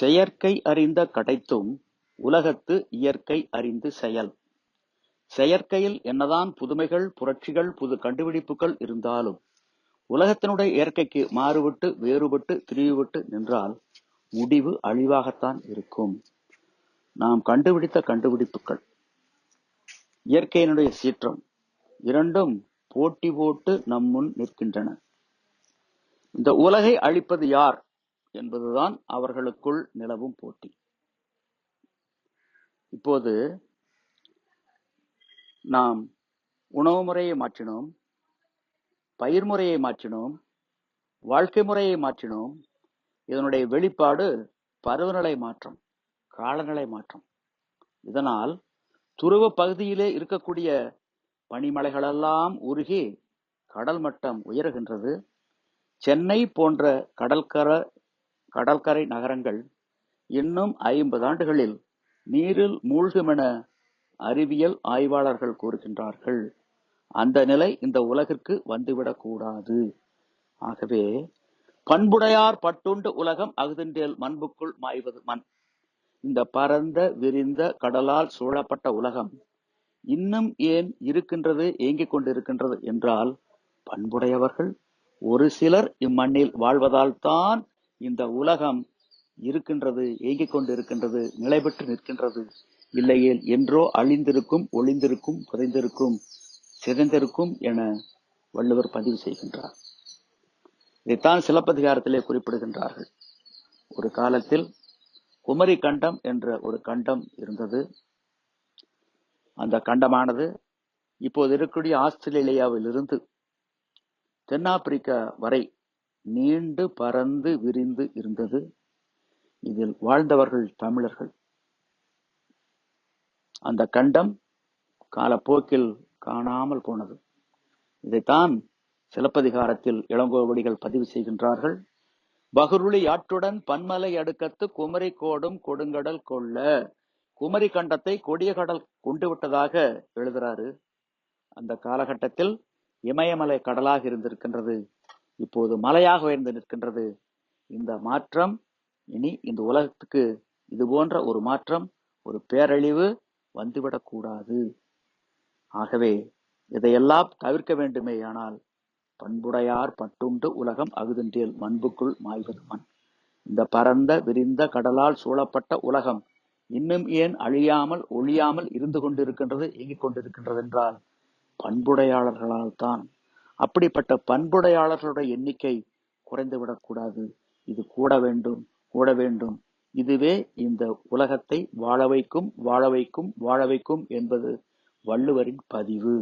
செயற்கை அறிந்த கடைத்தும் உலகத்து இயற்கை அறிந்து செயல். செயற்கையில் என்னதான் புதுமைகள், புரட்சிகள், புது கண்டுபிடிப்புகள் இருந்தாலும் உலகத்தினுடைய இயற்கைக்கு மாறுபட்டு வேறுபட்டு திரிவுபட்டு நின்றால் முடிவு அழிவாகத்தான் இருக்கும். நாம் கண்டுபிடித்த கண்டுபிடிப்புகள், இயற்கையினுடைய சீற்றம் இரண்டும் போட்டி போட்டு நம் முன் நிற்கின்றன. இந்த உலகை அழிப்பது யார் என்பதுதான் அவர்களுக்குள் நிலவும் போட்டி. இப்போது நாம் உணவு முறையை மாற்றினோம், பயிர் முறையை மாற்றினோம், வாழ்க்கை முறையை மாற்றினோம். இதனுடைய வெளிப்பாடு பருவநிலை மாற்றம், காலநிலை மாற்றம். இதனால் துருவ பகுதியிலே இருக்கக்கூடிய பனிமலைகளெல்லாம் உருகி கடல் மட்டம் உயர்கின்றது. சென்னை போன்ற கடற்கரை நகரங்கள் இன்னும் 50 ஆண்டுகளில் நீரில் மூழ்குமென அறிவியல் ஆய்வாளர்கள் கூறுகின்றார்கள். அந்த நிலை இந்த உலகிற்கு வந்துவிடக் கூடாது. ஆகவே பண்புடையார் பட்டுண்டு உலகம் அகுதின்றேல் மண்புக்குள் மாய்வது மண். இந்த பரந்த விரிந்த கடலால் சூழப்பட்ட உலகம் இன்னும் ஏன் இருக்கின்றது, ஏங்கிக் கொண்டிருக்கின்றது என்றால், பண்புடையவர்கள் ஒரு சிலர் இம்மண்ணில் வாழ்வதால் தான் இந்த உலகம் இருக்கின்றது, ஏங்கிக் கொண்டிருக்கின்றது, நிலை பெற்று நிற்கின்றது. இல்லையேல் என்றோ அழிந்திருக்கும், ஒளிந்திருக்கும், புதைந்திருக்கும், சிதைந்திருக்கும் என வள்ளுவர் பதிவு செய்கின்றார். இதைத்தான் சிலப்பதிகாரத்திலே குறிப்பிடுகின்றார்கள். ஒரு காலத்தில் குமரி கண்டம் என்ற ஒரு கண்டம் இருந்தது. அந்த கண்டமானது இப்போது இருக்கக்கூடிய ஆஸ்திரேலியாவில் இருந்து தென்னாப்பிரிக்கா வரை நீண்டு பறந்து விரிந்து இருந்தது. இதில் வாழ்ந்தவர்கள் தமிழர்கள். அந்த கண்டம் காலப்போக்கில் காணாமல் போனது. இதைத்தான் சிலப்பதிகாரத்தில் இளங்கோவடிகள் பதிவு செய்கின்றார்கள். பகுருளி ஆற்றுடன் பன்மலை அடுக்கத்து குமரி கோடும் கொடுங்கடல் கொள்ள. குமரி கண்டத்தை கொடிய கடல் கொண்டு விட்டதாக எழுதுறாரு. அந்த காலகட்டத்தில் இமயமலை கடலாக இருந்திருக்கின்றது, இப்போது மலையாக உயர்ந்து நிற்கின்றது. இந்த மாற்றம் இனி இந்த உலகத்துக்கு இது போன்ற ஒரு மாற்றம், ஒரு பேரழிவு வந்துவிடக் கூடாது. ஆகவே இதையெல்லாம் தவிர்க்க வேண்டுமே. ஆனால் பண்புடையார் பட்டுண்டு உலகம் அகுதின்றேல் மண்புக்குள் மாய்வது மண். இந்த பரந்த விரிந்த கடலால் சூழப்பட்ட உலகம் இன்னும் ஏன் அழியாமல் ஒழியாமல் இருந்து கொண்டிருக்கின்றது, இயங்கிக் கொண்டிருக்கின்றது என்றால் பண்புடையாளர்களால் தான். அப்படிப்பட்ட பண்புடையாளர்களுடைய எண்ணிக்கை குறைந்துவிடக்கூடாது. இது கூட வேண்டும், கூட வேண்டும். இதுவே இந்த உலகத்தை வாழ வைக்கும், வாழ வைக்கும், வாழ வைக்கும் என்பது வள்ளுவரின் பதிவு.